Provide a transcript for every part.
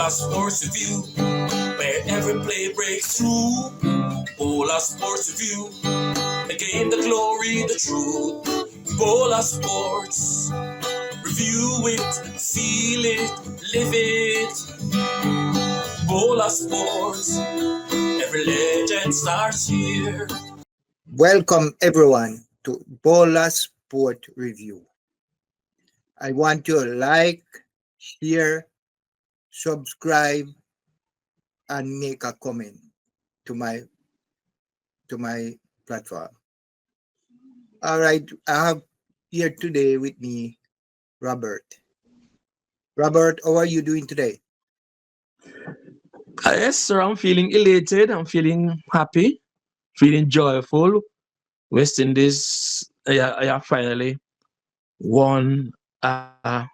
BOLAS Sports Review, where every play breaks through. BOLAS Sports Review, the game, the glory, the truth. BOLAS Sports, review it, feel it, live it. BOLAS Sports, every legend starts here. Welcome everyone to BOLAS Sport Review. I want you to like, share, subscribe, and make a comment to my platform. All right, I have here today with me Robert. Robert, how are you doing today? Yes, sir. I'm feeling elated. I'm feeling happy, feeling joyful. West Indies, I have finally won an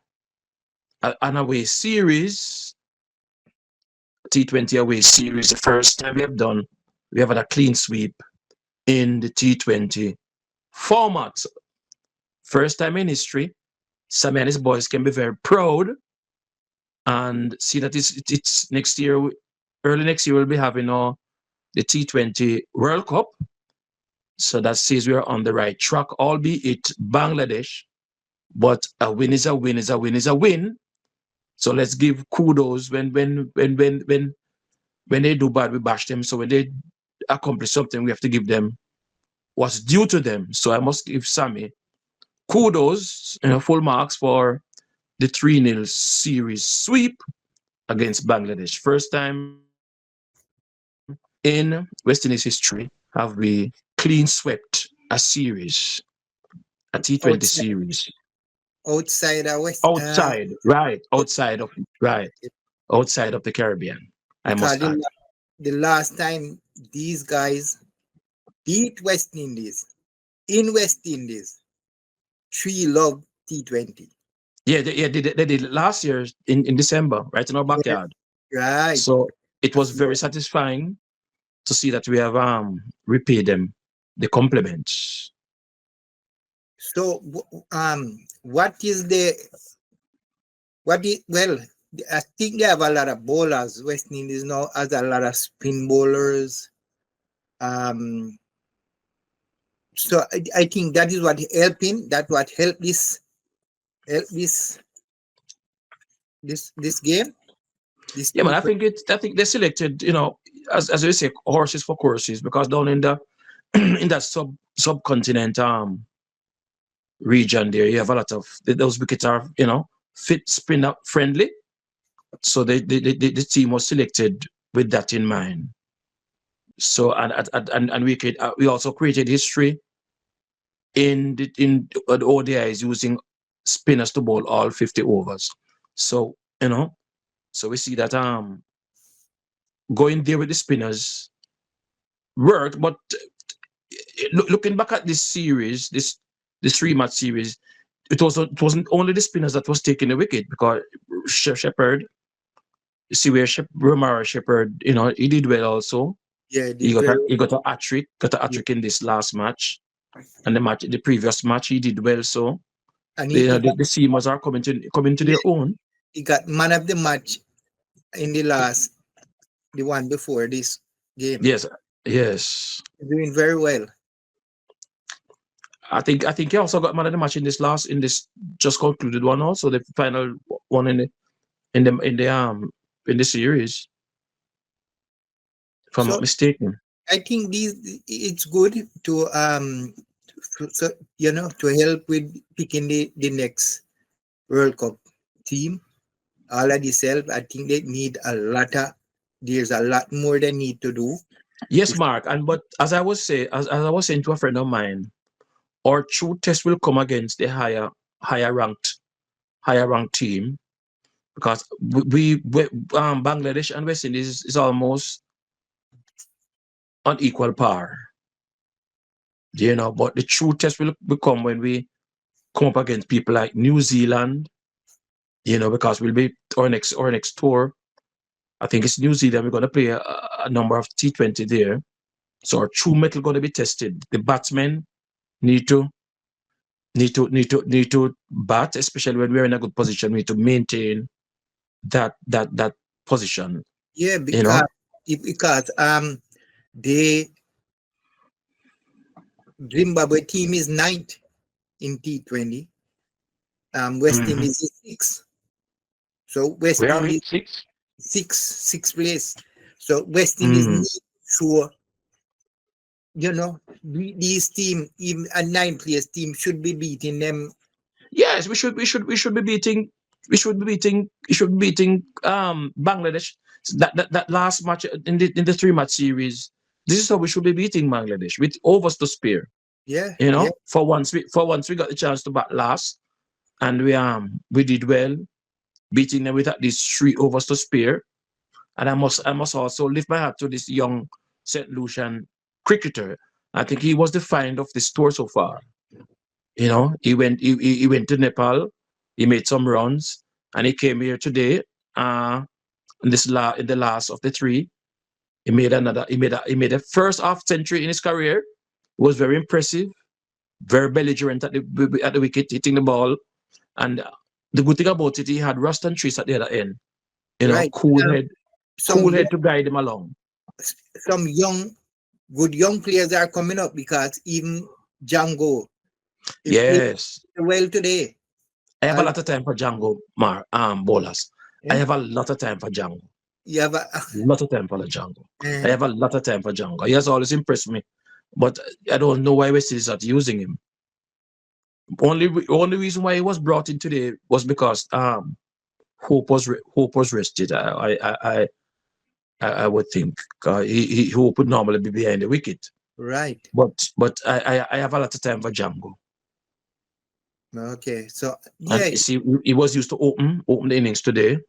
away series, T20 away series. The first time we have had a clean sweep in the T20 format. First time in history. Sammy and his boys can be very proud and see that it's next year, early next year, we'll be having the T20 World Cup. So that says we are on the right track, albeit Bangladesh. But a win is a win is a win is a win. So let's give kudos when they do bad, we bash them. So when they accomplish something, we have to give them what's due to them. So I must give Sammy kudos, full marks for the 3-0 series sweep against Bangladesh. First time in West Indies history have we clean swept a series, a T20 series. Outside of outside of the Caribbean. I must add. The last time these guys beat West Indies in West Indies, 3-love T20. Yeah, they did it last year in December, right in our backyard. Right. So it was very satisfying to see that we have repaid them the compliments. So I think they have a lot of bowlers. West Indies now has a lot of spin bowlers. So I think that is what helping. That what helped this game. Yeah, man. I think they selected, as you say, horses for courses, because down in the in that subcontinent region there, you have a lot of those wickets are fit spin up friendly. So the team was selected with that in mind. So and we also created history in the ODIs using spinners to bowl all 50 overs. So so we see that going there with the spinners worked, but looking back at this series, this 3-match series, it wasn't only the spinners that was taking the wicket, because Shepherd, you see where Romaro Shepherd, he did well also. Yeah, he got a hat-trick in this last match, and the previous match he did well. So and the seamers are coming to their own. He got man of the match in the one before this game. Yes. Doing very well. I think he also got man of the match in this just concluded one, also the final one in the series, if I'm not mistaken. I think it's good to to help with picking the next World Cup team. All of this help. I think they need there's a lot more they need to do. Yes, Mark. But as I was saying to a friend of mine, our true test will come against the higher ranked team, because we Bangladesh and West Indies is almost on equal par. But the true test will come when we come up against people like New Zealand, because we'll be our next tour. I think it's New Zealand. We're going to play a number of T20 there. So our true metal going to be tested. The batsmen need to bat, especially when we're in a good position. We need to maintain that position. Yeah, You know, because the Zimbabwe team is ninth in T20. West Mhm. Indies is sixth. So West We are Indies it 6. sixth place. So West Indies Mm. need sure, these team, even a ninth place team, should be beating them. Yes, we should be beating Bangladesh. That last match in the 3-match series. This is how we should be beating Bangladesh with overs to spare. Yeah, You yeah, know, for once we got the chance to bat last, and we did well, beating them with at least 3 overs to spare. And I must also lift my hat to this young St. Lucian cricketer. I think he was the find of this tour so far. You know, he went to Nepal, he made some runs, and he came here today. In the last of the three, he made a first half century in his career. It was very impressive, very belligerent at the wicket, hitting the ball. And the good thing about it, he had Rust and Trees at the other end. You know, right. Some cool young, head to guide him along. some young, good young players are coming up because even Django, he played Yes, well today. I have a Al- lot of time for Django Bolas. I eh? have a lot of time for Django. You have a, Lot of time for the Django. I eh, have a lot of time for Django. He has always impressed me, but I don't know why West is not using him. Only reason why he was brought in today was because Hope was rested. I would think Hope would normally be behind the wicket, right. but I have a lot of time for Django. Okay, so And yeah, you see, he was used to open the innings today.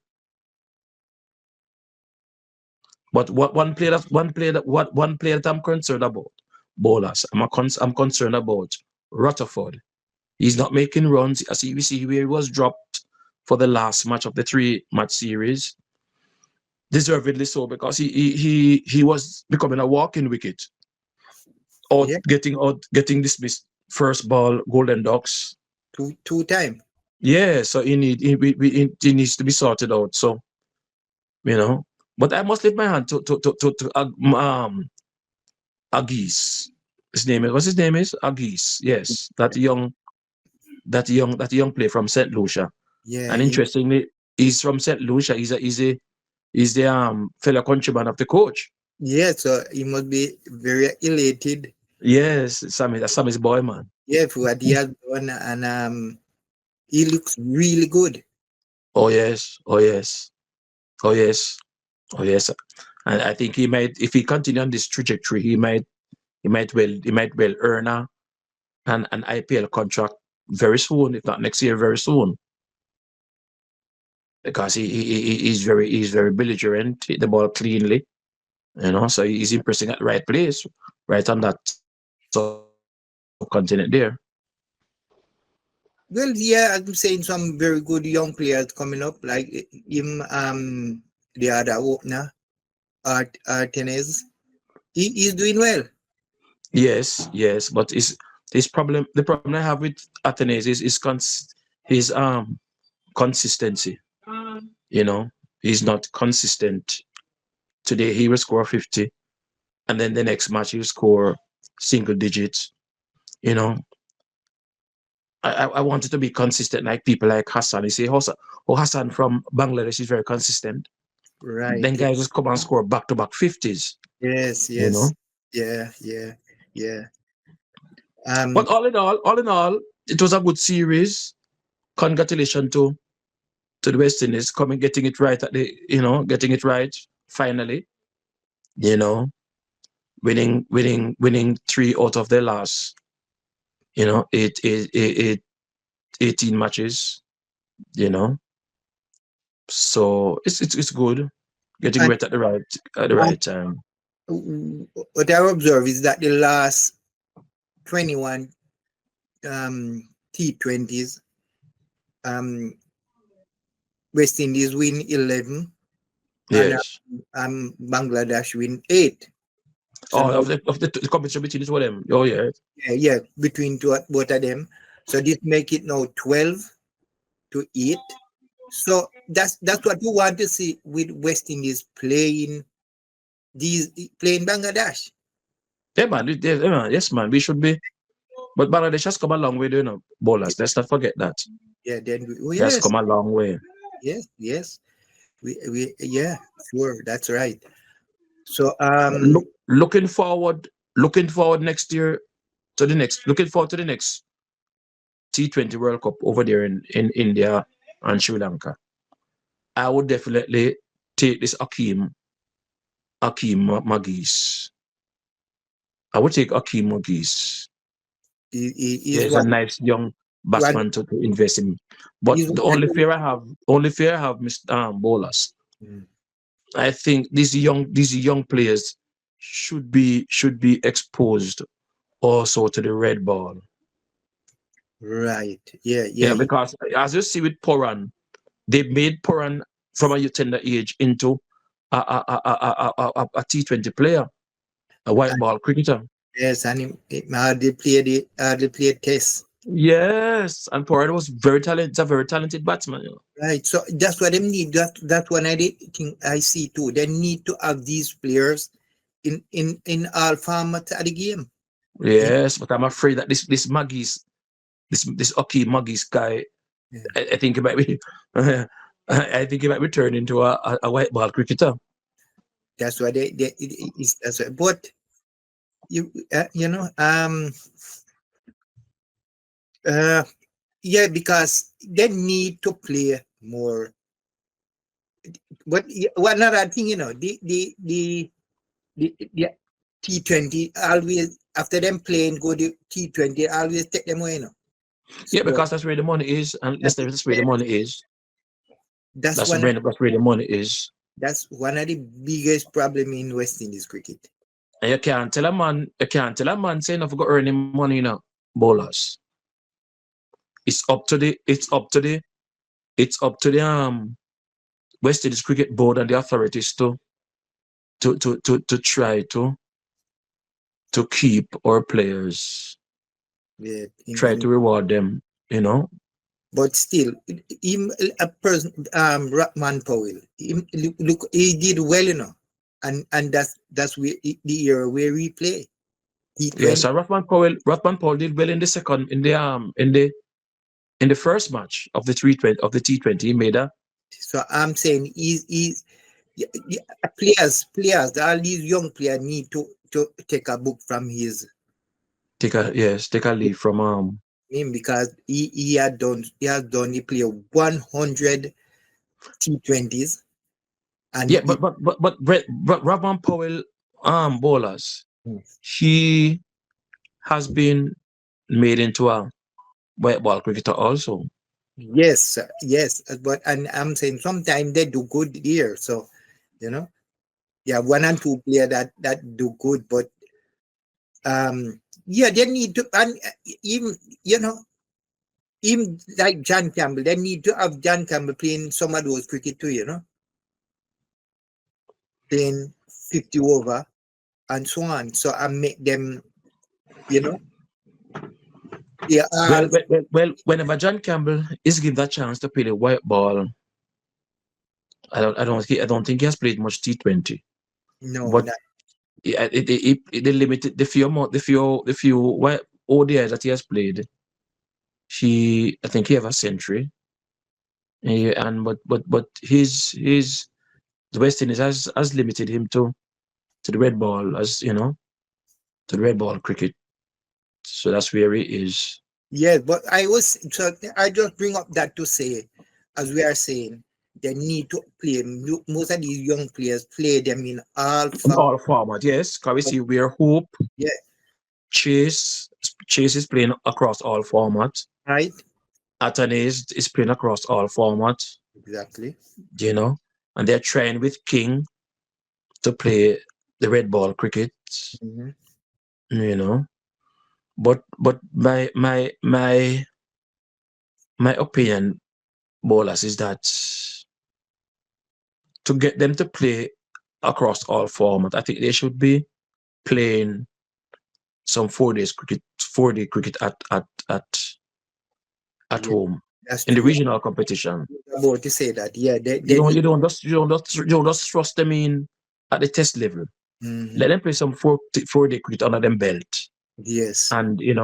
But one player that I'm concerned about, bowlers. I'm concerned about Rutherford. He's not making runs. As we see where he was dropped for the last match of the 3-match series, deservedly so, because he was becoming a walking wicket, yeah, getting dismissed first ball, golden ducks. two time. Yeah, so he needs to be sorted out. So you know, but I must lift my hand to Agis. What's his name is? Agis. Yes, that young player from St. Lucia. Yeah, And interestingly, he's from St. Lucia. He's the fellow countryman of the coach. yeah. So he must be very elated. Yes, that's Sammy's boy, man. Yeah, for what he has done, and he looks really good. Oh yes, oh yes, oh yes, oh yes. And I think he might, if he continue on this trajectory, he might well earn an IPL contract very soon, if not next year, very soon. Because he's very belligerent, hit the ball cleanly, so he's impressing at the right place, right on that subcontinent there. Well, yeah, I'm saying some very good young players coming up, like him, the other opener, Artenes. He's doing well. Yes, yes, but the problem I have with Athens is his consistency. You know, he's not consistent. Today he will score 50, and then the next match he'll score single digits. You know, I wanted to be consistent like people like Hassan. You see, Hassan from Bangladesh is very consistent. Right. Then guys just come and score back-to-back 50s. Yes, You yes. know, Yeah, yeah, yeah. but all in all, it was a good series. Congratulations to the West Indies coming, getting it right getting it right finally. You know, winning 3 out of their last 18 matches. You know, so it's good getting And right at the right time. what I observe is that the last 21 T20s, um, West Indies win 11 and Yes. Bangladesh win 8. So Oh, now, of the competition between the two of them. Oh yeah. yeah, yeah, between both of them. So this make it now 12-8. So that's what you want to see with West Indies playing Bangladesh. Yeah, man. Yes, man. We should be. But Bangladesh has come a long way, bowlers. Let's not forget that. Yeah, then It has yes, come a long way. yes. We yeah, sure, that's right. So Looking forward next year to the next. Looking forward to the next T20 World Cup over there in India and Sri Lanka. I would definitely take this Akeem Magis. I would take Akeem Magis. he Yeah, is he's a nice young one batsman to invest in. But he's the one only fear I have, Mr. Bolas. Mm. I think these young players should be exposed also to the red ball. Right. Yeah, Yeah, yeah. because as you see with Poran, they made Poran from a tender age into a T20 player, a white And ball cricketer. yes, and they play test. Yes, and Poran was very talented, a very talented batsman. Right. So that's what they need. That's one I think I see too. They need to have these players in all formats of the game. In, Yes, but I'm afraid that this Oki Muggies guy, yeah. I think he might be, I think he might be turned into a white ball cricketer. That's what that's what, but you know uh yeah, because they need to play more. But one other thing, the T20 always after them playing go to T20 always take them away, Yeah, So because that's where the money is, and that's that's where the money is. that's That's one where the money is. that's one of the biggest problem in West Indies cricket. And you can't tell a man saying I've got earning money, bowlers. It's up to the West Indies Cricket Board and the authorities to try to keep our players, Yeah, try to reward them, but still, him a person Ratman Powell, look, he did well, and that's where the year where we play Yeah, T20. so Rothman Powell did well in the second in the first match of the T20. He made a So I'm saying players, all these young players need to take a book from take a leave from him because he play 100 T20s and yeah, but Rothman Powell bowlers, he has been made into a white ball cricketer also. yes, but and I'm saying sometimes they do good here, so you know, yeah, one and two player that do good, but yeah, they need to, and even even like John Campbell, they need to have John Campbell playing some of those cricket too, playing 50 over and so on. So I make them, you know, yeah, Whenever John Campbell is given that chance to play the white ball, I don't think he has played much T20. no, But not they limited the few ODIs that he has played. I think he have a century. And but his the West Indies has limited him to the red ball, to the red ball cricket. So that's where he is. yeah, but I just bring up that to say, as we are saying, they need to play most of these young players play them in all In form. all format, yes. Can we see where Hope, Yeah, Chase, Chase is playing across all formats. right. Atane is playing across all formats, Exactly. you know, and they're trying with King to play the red ball cricket, Mhm. you know. But my opinion, bowlers, is that to get them to play across all formats, I think they should be playing some 4 day cricket at Yeah, home. That's in the true. regional competition. About to say that. Yeah, You they don't need. you don't just you don't just you don't just thrust them in at the test level. Mhm. Let them play some 4 day cricket under them belt, Yes. and we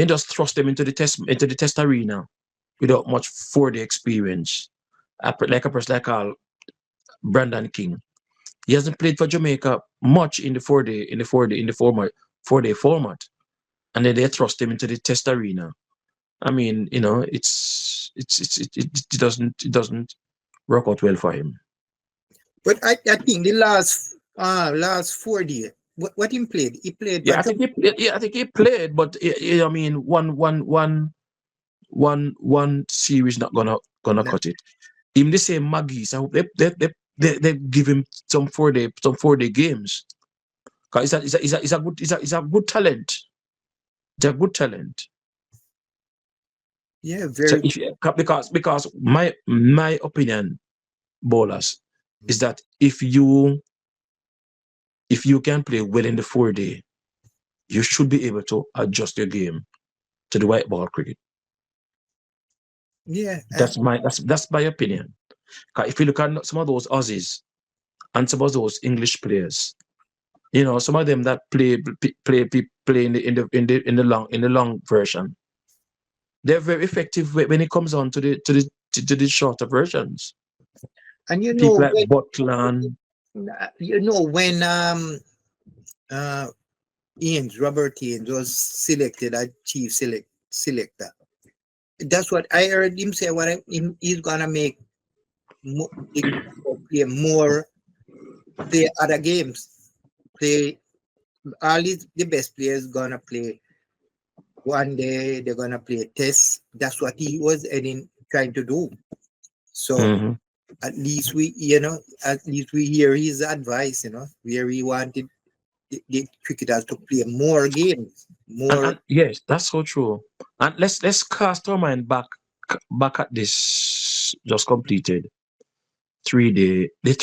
ain't just thrust them into the test arena without much 4 day experience. Like a person like Brandon King. He hasn't played for Jamaica much in the 4 day in the format 4 day format, and then they thrust him into the test arena. I mean, it doesn't work out well for him. But I think the last 4 days, what he played? He played for Yeah, I think he played, but I mean, one series not gonna cut it. Even the same Maggies, I hope they give him some 4 day games. Cause it's a good talent. It's a good talent. Yeah, So very. because my opinion, bowlers, is that if you can play well in the 4 day, you should be able to adjust your game to the white ball cricket. Yeah, That's my opinion. 'Cause if you look at some of those Aussies and some of those English players, some of them that play in the long version, they're very effective when it comes on to the shorter versions. and People like Butland. when uh Robert Ians was selected as chief selector. That's what I heard him say. He's gonna make play more, play other games, play all the best players gonna play one day. They're gonna play tests. That's what he was trying to do. So Mhm. at least we hear his advice. Where he wanted the cricketers to play more games, more. And yes, that's so true. And let's cast our mind back at this just completed 3 day the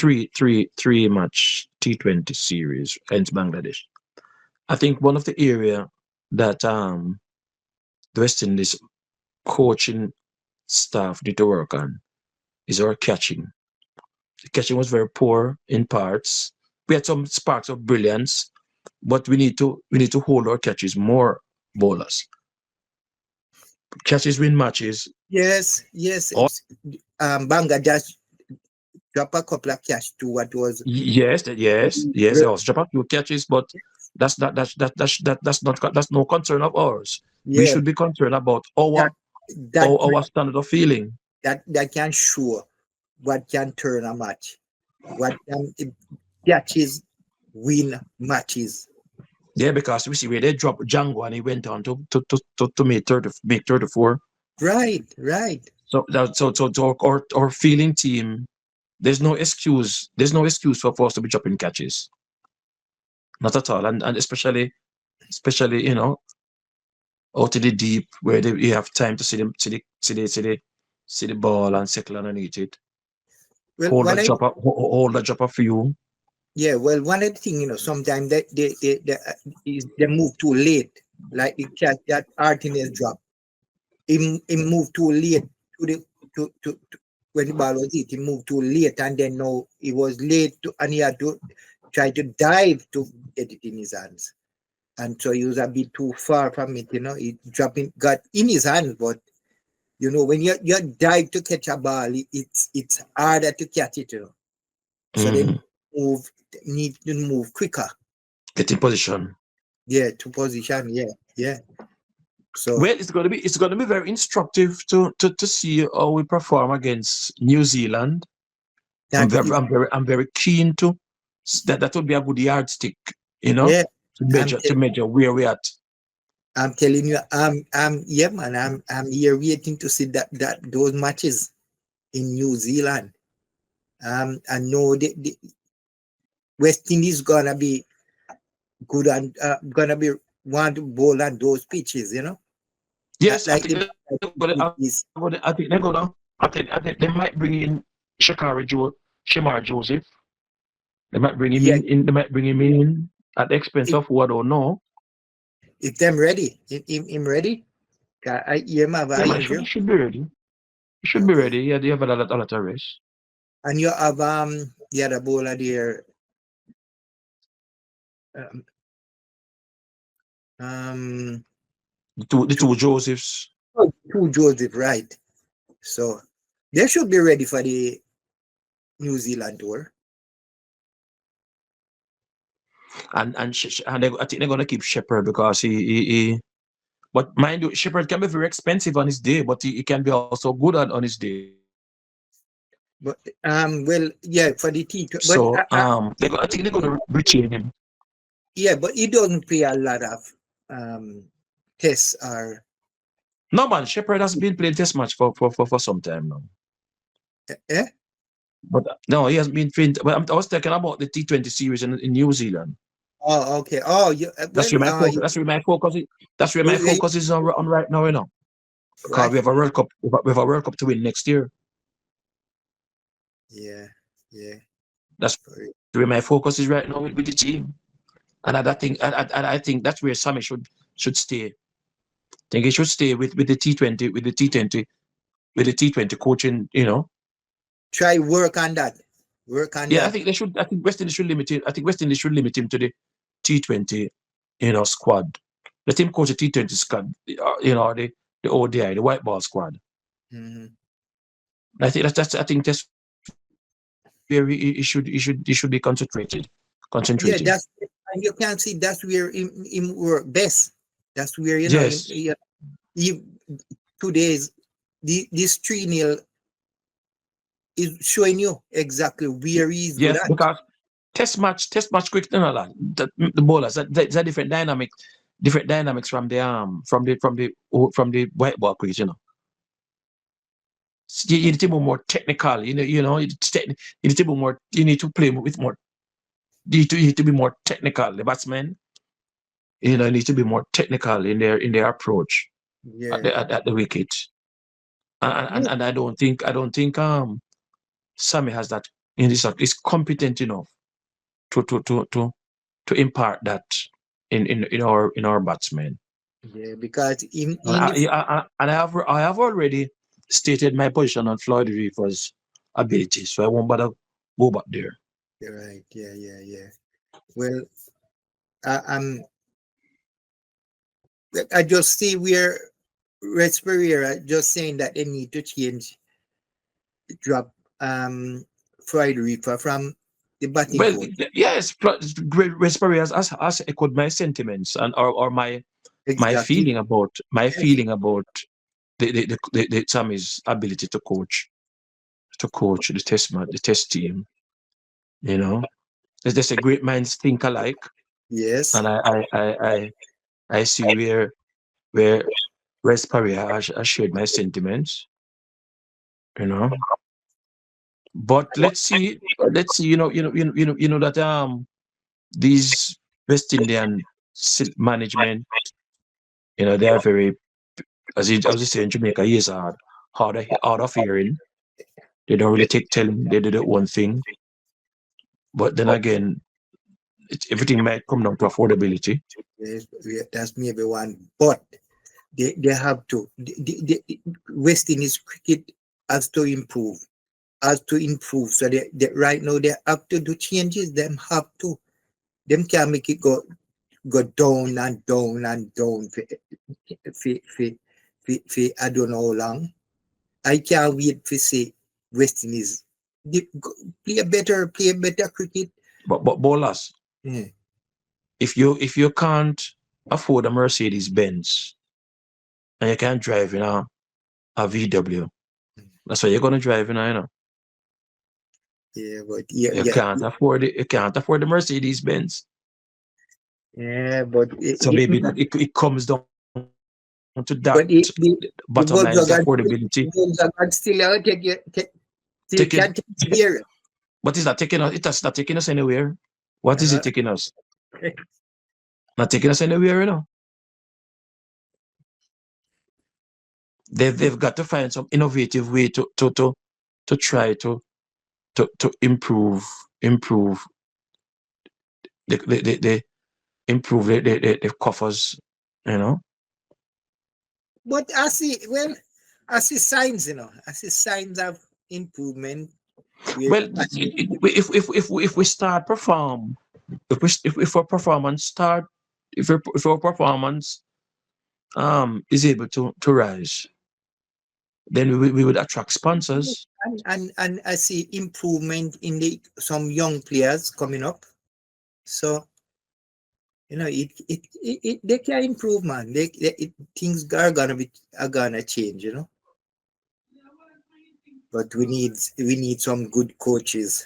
three match T20 series against Bangladesh. I think one of the area that the West Indies coaching staff need to work on is our catching. The catching was very poor in parts. We had some sparks of brilliance, but we need to hold our catches more, bowlers. Catches win matches. Yes. Or Bangladesh drop a couple of catch to what was. yes, they also drop a few catches, but that's no concern of ours. We Yeah, should be concerned about that our that our standard of feeling. that can show what can turn a match, what can catches win matches. Yeah, because we see where they dropped Django and he went on to make 34. Right. So our feeling team, there's no excuse. There's no excuse for us to be dropping catches. Not at all. And especially out in the deep where you have time to see the ball and settle underneath it. Well, Hold that drop for you. well, one of the thing, sometimes they move too late, like the catch that Artines drop. He moved too late to the to when the ball was hit. He moved too late, and then now he was late and he had to try to dive to get it in his hands. And so he was a bit too far from it. He got in his hands, but when you dive to catch a ball, it's harder to catch it. So they Mhm. need to move quicker. Get in position. Yeah, to position. Yeah. So Well, it's gonna be very instructive to see how we perform against New Zealand. I'm that very is, I'm very I'm very keen to that would be a good yardstick, yeah. to I'm measure to measure where we at. I'm telling you, yeah, man. I'm here waiting to see that those matches in New Zealand. I know the West Indies gonna be good and gonna be want to bowl on those pitches. Not Yes, I like think the I think they're gonna I think they might bring in Shamar Joseph. They might bring him yeah. in. They might bring him in at the expense If, of who I don't know. if them ready, if him ready, I hear him have Yeah, an man, injury. should be ready. Should be ready. Yeah, they have a lot of race. And you have the other bowler there. Um, um The two, two Josephs. two Joseph, right? So they should be ready for the New Zealand tour. And I think they're gonna keep Shepherd because he but mind you, Shepherd can be very expensive on his day, but he can be also good on his day. But well, yeah, for the T20, but So I think they're gonna retain him. yeah, but he doesn't play a lot of tests or No man, Shepherd has been playing test match for some time now. eh? But no, he has been playing. But I was talking about the T20 series in New Zealand. Oh, okay. Oh, you well, That's where my focus. That's where my focus is. That's where my you- focus is on right now. You know, because right? we have a World Cup. We have a World Cup to win next year. Yeah, yeah. That's Sorry. where my focus is right now with the team. And I think that's where Sammy should stay. I think he should stay with the T20 with the T20 coaching. You know, Try work on that. Work on yeah, I that. think they should. I think West Indies should limit him. I think West Indies should limit him to the T20, squad. Let him coach the T20 squad. The ODI, the white ball squad. Hmm. I think that's where he should be Yeah, concentrating. that's and you can see that's where him work best. That's where Yes, he today's this 3-0 is showing you exactly where he's good yes, at. because test match quick and all that. The bowlers that's a different dynamics from the from the white ball crease. You need to be more technical. You need to be more. You need to play with more. You need to be more technical. The batsmen, need to be more technical in their approach Yeah. at the wicket. Yeah. And I don't think Sammy has that. Is competent enough to impart that in our batsmen. Yeah, because And in the I have already stated my position on Floyd Reefer's ability, so I won't bother go back there. right, yeah, yeah, yeah. Well, I'm I just see where Respirera just saying that they need to change drop Fried Reaper from the batting Well, coach. yes, Raspberry has echoed my sentiments and or my Exactly. Yes. feeling about the Sammy's ability to coach the test team. There's just a great minds think alike, Yes. and I see where Raspberry has shared my sentiments. You know, but let's see. That these West Indian management, they are very, as you say in Jamaica, years hard of hearing. They don't really take telling. They do their own thing. But then again, everything might come down to affordability. Yes, yeah, that's maybe one. But they have to West Indies cricket has to improve. Has to improve. So they right now they have to do changes. Them have to. Them can make it go down and down and down for I don't know how long. I can't wait to see West Indies play a better cricket. But bowlers, Yeah, if you can't afford a Mercedes Benz and you can't drive in a VW, that's what you're gonna drive in. yeah, but yeah, You yeah, can't afford it. You can't afford the Mercedes Benz. yeah, but So maybe it comes down to that but the bottom line is affordability. Volkswagen still still Take it, can take it there. but it's not taking us. It's not taking us anywhere. What is Uh, it taking us? Not taking us anywhere. They've got to find some innovative way to try to improve the improve the coffers. but I see. Well, I see signs, I see signs of improvement. We're Well, if we start perform, if our performance start, if our performance is able to rise, then we would attract sponsors. and I see improvement in the some young players coming up. So they can improve, man. Things are gonna change, But we need some good coaches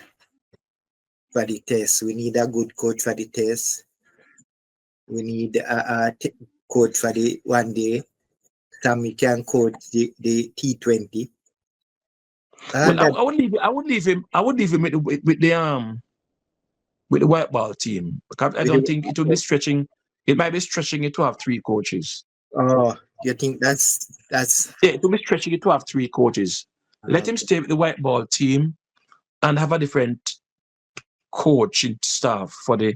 for the test. We need a good coach for the test. We need a coach for the 1 day. Tommy can coach the T20. Well, And I, that I would leave. I would leave him. I would leave him with the white ball team, because I with don't the, think it would be stretching. It might be stretching it to have three coaches. oh, you think that's Yeah, it will be stretching it to have three coaches. Let him okay. stay with the white ball team and have a different coaching staff for the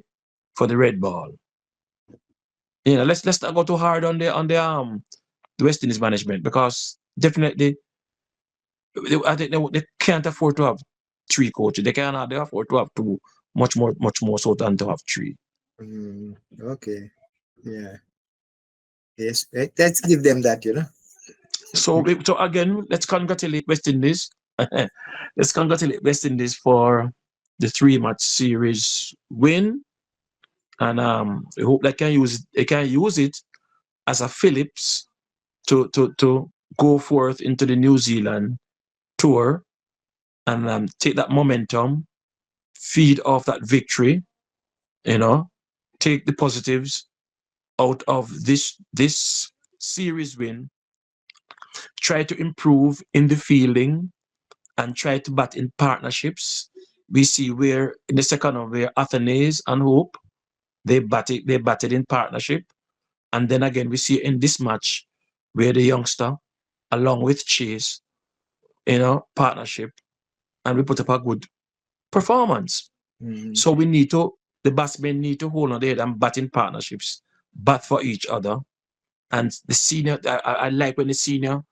red ball. Let's not go too hard the West Indies management, because definitely I think they can't afford to have three coaches. They afford to have two, much more so than to have three. Okay. Yeah. Yes. Let's give them that. So again, let's congratulate West Indies. Let's congratulate West Indies for the three-match series win, and we hope they can use it as a Phillips to go forth into the New Zealand tour, and take that momentum, feed off that victory, you know, take the positives out of this series win, try to improve in the fielding, and try to bat in partnerships. We see where in the second one where Athenaeus and Hope they batted in partnership. And then again we see in this match where the youngster along with Chase, partnership, and we put up a good performance. Mm, So the batsmen need to hold on their head and bat in partnerships, bat for each other. And the senior, I like when the senior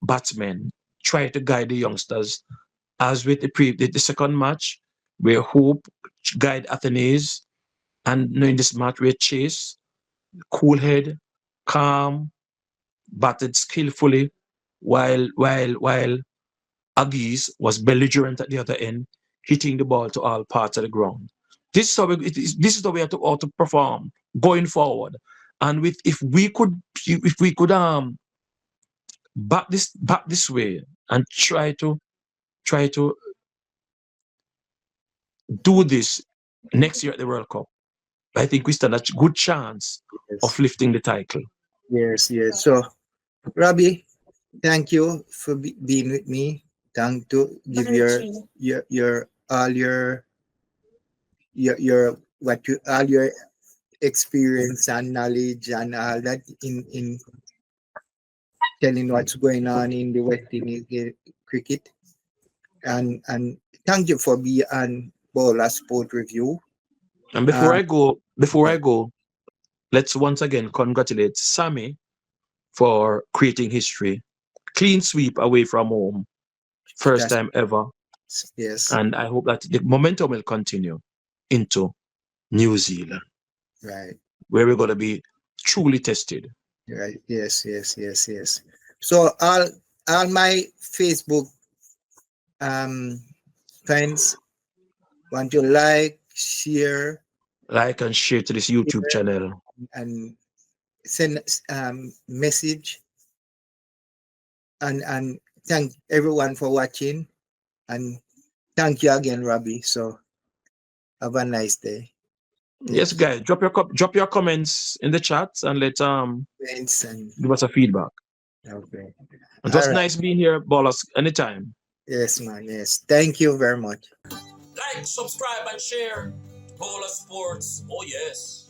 batsmen try to guide the youngsters, as with the second match, where Hope guide Athenaeus, and in this match where Chase, cool head, calm, batted skillfully, while Aggies was belligerent at the other end, hitting the ball to all parts of the ground. This is how we have to perform going forward. And if we could back this way and try to do this next year at the World Cup, I think we stand a good chance of yes. lifting the title. Yes. Yes. So, Robbie, thank you for being with me. Thank to give your all your what you all your experience and knowledge and all that in telling what's going on in the West Indies cricket. And thank you for being on BOLAS Sport Review. And Uh, before I go, let's once again congratulate Sammy for creating history. Clean sweep away from home, first that's time ever. yes, And I hope that the momentum will continue into New Zealand, right, where we're going to be truly tested. right, yes. So all my Facebook um friends want to like, share, Like and share to this YouTube channel. and send message and thank everyone for watching and thank you again, Robbie. So have a nice day. Yes, Thank you. guys, drop your comments in the chat and let Friends and give us a feedback. okay. And All just right. nice being here, Ballers, anytime. Yes, man. Yes. Thank you very much. Like, subscribe, and share. Bola Sports. Oh, yes.